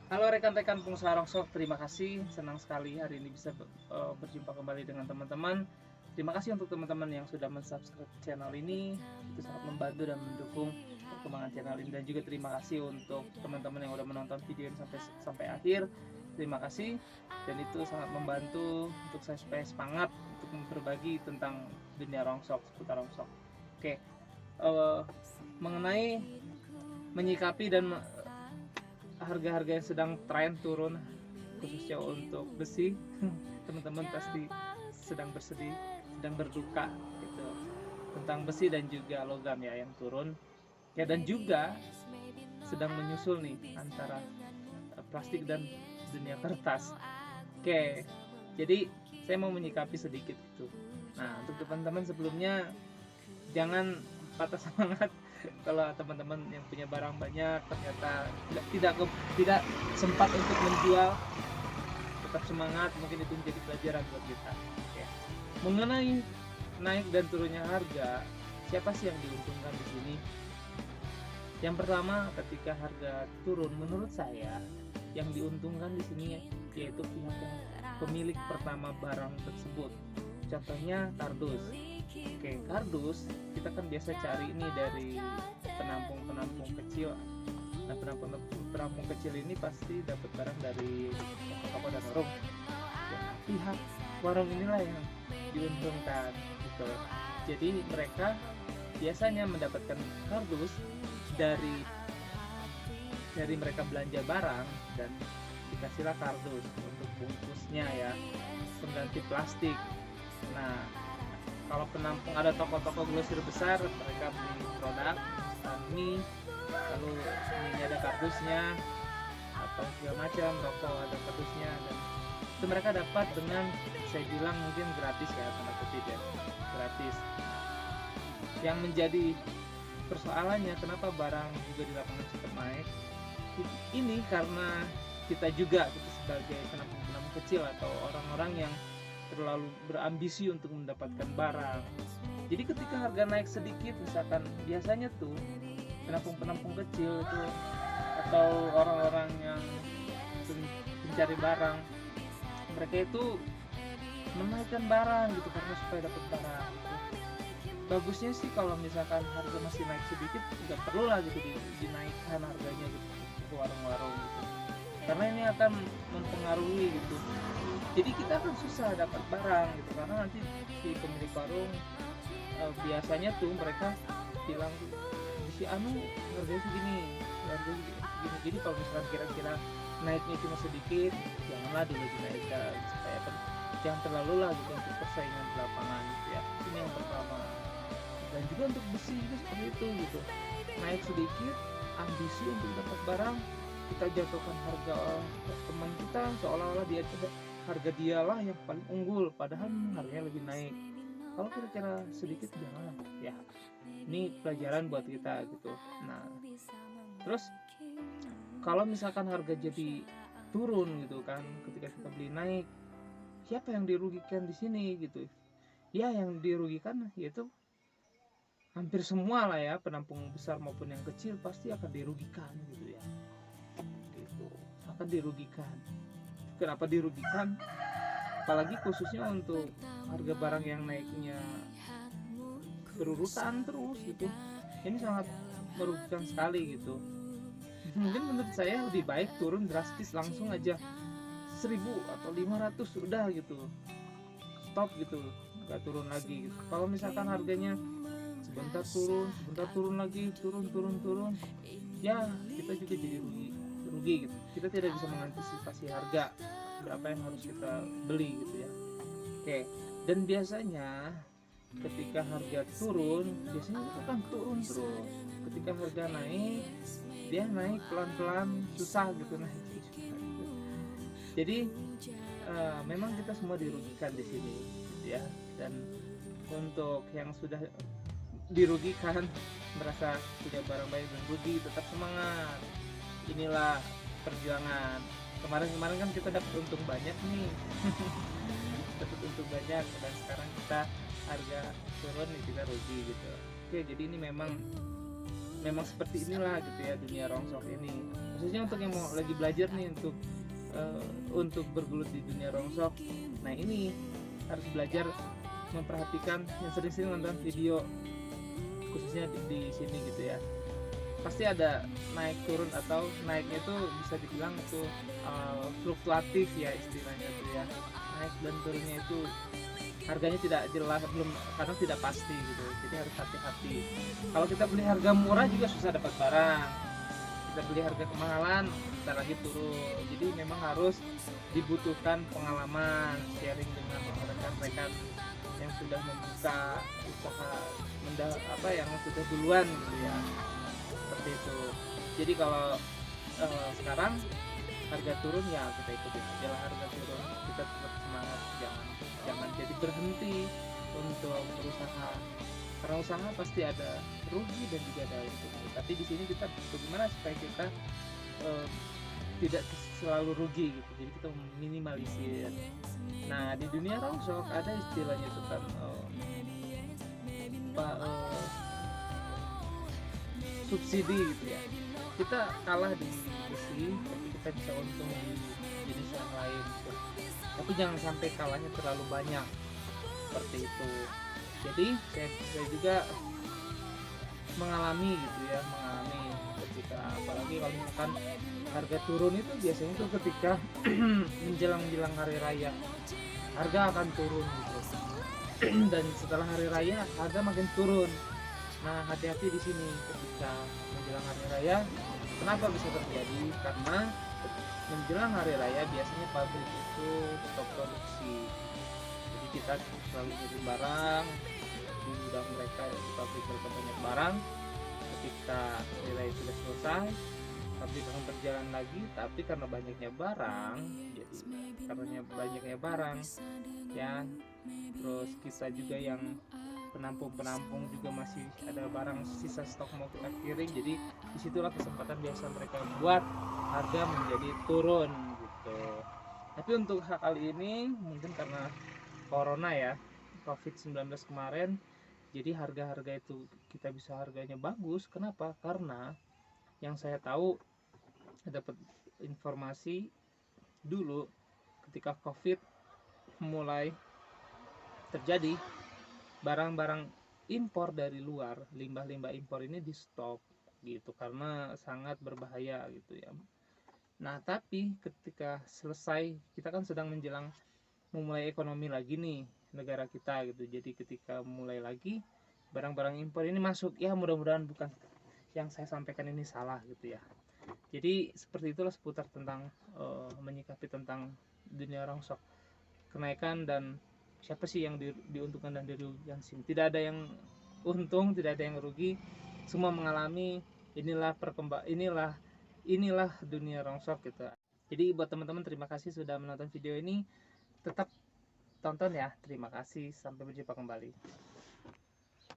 Halo rekan-rekan pengusaha Rongsok, terima kasih. Senang sekali hari ini bisa berjumpa kembali dengan teman-teman. Terima kasih untuk teman-teman yang sudah mensubscribe channel ini. Itu sangat membantu dan mendukung perkembangan channel ini. Dan juga terima kasih untuk teman-teman yang sudah menonton video ini sampai akhir. Terima kasih. Dan itu sangat membantu untuk saya supaya semangat untuk berbagi tentang dunia Rongsok, seputar Rongsok. Oke, mengenai menyikapi dan harga-harga yang sedang tren turun khususnya untuk besi, teman-teman pasti sedang bersedih, sedang berduka gitu tentang besi dan juga logam ya yang turun ya, dan juga sedang menyusul nih antara plastik dan dunia kertas. Oke, jadi saya mau menyikapi sedikit itu. Nah, untuk teman-teman sebelumnya jangan patah semangat kalau teman-teman yang punya barang banyak ternyata tidak sempat untuk menjual. Tetap semangat, mungkin itu menjadi pelajaran buat kita. Oke. Mengenai naik dan turunnya harga, siapa sih yang diuntungkan di sini? Yang pertama, ketika harga turun, menurut saya yang diuntungkan di sini yaitu pihak yang pemilik pertama barang tersebut. Contohnya kardus. Oke, kardus kita kan biasa cari ini dari penampung-penampung kecil. Nah, penampung kecil ini pasti dapat barang dari toko-toko dan warung. Ya, pihak warung inilah yang diuntungkan gitu. Jadi mereka biasanya mendapatkan kardus dari mereka belanja barang dan dikasihlah kardus untuk bungkusnya ya, pengganti plastik. Nah, kalau penampung ada toko-toko grosir besar, mereka beli produk mie, lalu ini ada kardusnya atau segala macam, rokok ada kardusnya, dan itu mereka dapat dengan saya bilang mungkin gratis ya, tanda kutip ya, gratis. Yang menjadi persoalannya kenapa barang juga di lapangan cepat naik ini karena kita sebagai penampung kecil atau orang-orang yang terlalu berambisi untuk mendapatkan barang. Jadi ketika harga naik sedikit, misalkan biasanya tuh penampung kecil itu atau orang-orang yang mencari barang, mereka itu menaikkan barang gitu karena supaya dapat barang gitu. Bagusnya sih kalau misalkan harga masih naik sedikit, nggak perlu lah gitu dinaikkan harganya gitu ke warung-warung gitu, karena ini akan mempengaruhi gitu. Jadi kita akan susah dapat barang gitu, karena nanti si pemilik warung biasanya tuh mereka bilang si anu harganya segini, harganya segini. Jadi kalau misalkan kira-kira naiknya cuma sedikit, janganlah dulu dinaikkan supaya jangan terlalu lah gitu untuk persaingan di lapangan gitu ya. Ini yang pertama. Dan juga untuk besi juga seperti itu gitu, naik sedikit ambisi untuk dapat barang, kita jatuhkan harga teman kita seolah-olah harga dialah yang paling unggul, padahal harganya lebih naik. Kalau kira-kira sedikit jangan ya, ini pelajaran buat kita gitu. Nah, terus kalau misalkan harga jadi turun gitu kan, ketika kita beli naik, siapa yang dirugikan di sini gitu ya? Yang dirugikan yaitu hampir semua lah ya, penampung besar maupun yang kecil pasti akan dirugikan gitu ya, gitu, akan dirugikan. Kenapa dirugikan? Apalagi khususnya untuk harga barang yang naiknya berurutan terus gitu, ini sangat merugikan sekali gitu. Mungkin menurut saya lebih baik turun drastis langsung aja 1000 atau 500 udah gitu, stop gitu, nggak turun lagi gitu. Kalau misalkan harganya sebentar turun lagi, turun ya, kita juga jadi rugi gitu. Kita tidak bisa mengantisipasi harga berapa yang harus kita beli gitu ya. Oke, dan biasanya ketika harga turun, biasanya itu kan turun terus. Ketika harga naik, dia naik pelan-pelan, susah gitu naik. Jadi memang kita semua dirugikan di sini gitu ya. Dan untuk yang sudah dirugikan, merasa punya barang banyak dan rugi, tetap semangat. Inilah perjuangan. Kemarin kan kita dapat untung banyak nih. Dapat untung banyak, dan sekarang kita harga turun nih kita rugi gitu. Oke, jadi ini memang memang seperti inilah gitu ya dunia rongsok ini, khususnya untuk yang mau lagi belajar nih untuk bergelut di dunia rongsok. Nah ini harus belajar memperhatikan, yang sering-sering nonton video khususnya di sini gitu ya, pasti ada naik turun, atau naiknya itu bisa dibilang itu fluktuatif ya istilahnya tuh ya, naik dan turunnya itu harganya tidak jelas, belum, kadang tidak pasti gitu, jadi harus hati-hati. Kalau kita beli harga murah juga susah dapat barang, kita beli harga kemahalan kita lagi turun, jadi memang harus dibutuhkan pengalaman, sharing dengan rekan-rekan yang sudah membuka usaha yang sudah duluan gitu ya, seperti itu. Jadi kalau sekarang harga turun ya kita ikutin aja lah harga turun, kita tetap semangat, jangan jadi berhenti untuk berusaha, karena usaha pasti ada rugi dan juga ada untung. Tapi di sini kita bagaimana supaya kita tidak selalu rugi gitu, jadi kita minimalisir. Nah di dunia rongsok ada istilahnya tentang subsidi gitu ya, kita kalah di besi tapi kita bisa untung di jenis yang lain gitu. Tapi jangan sampai kalahnya terlalu banyak, seperti itu. Jadi saya juga mengalami gitu ya, mengalami ketika apalagi kalau misalkan harga turun itu biasanya tuh ketika menjelang hari raya harga akan turun gitu. Dan setelah hari raya harga makin turun. Nah hati-hati di sini ketika menjelang hari raya. Kenapa bisa terjadi? Karena menjelang hari raya biasanya pabrik itu stop produksi, jadi kita selalu beli barang di gudang mereka, di pabrik mereka banyak barang. Ketika hari raya sudah selesai, pabrik akan berjalan lagi, tapi karena banyaknya barang, jadi karena banyaknya barang ya, terus kita juga yang penampung juga masih ada barang sisa stok mau kita kirim, jadi disitulah kesempatan biasa mereka buat harga menjadi turun gitu. Tapi untuk hal kali ini mungkin karena corona ya, COVID-19 kemarin, jadi harga-harga itu kita bisa harganya bagus. Kenapa? Karena yang saya tahu, dapat informasi dulu ketika COVID mulai terjadi, barang-barang impor dari luar, limbah-limbah impor ini di stop gitu karena sangat berbahaya gitu ya. Nah tapi ketika selesai, kita kan sedang menjelang memulai ekonomi lagi nih negara kita gitu, jadi ketika mulai lagi barang-barang impor ini masuk, ya mudah-mudahan bukan yang saya sampaikan ini salah gitu ya. Jadi seperti itulah seputar tentang menyikapi tentang dunia rongsok, kenaikan, dan siapa sih yang diuntungkan dan dirugikan sini. Tidak ada yang untung, tidak ada yang rugi, semua mengalami. Inilah dunia rongsok gitu. Jadi buat teman-teman, terima kasih sudah menonton video ini, tetap tonton ya. Terima kasih, sampai berjumpa kembali.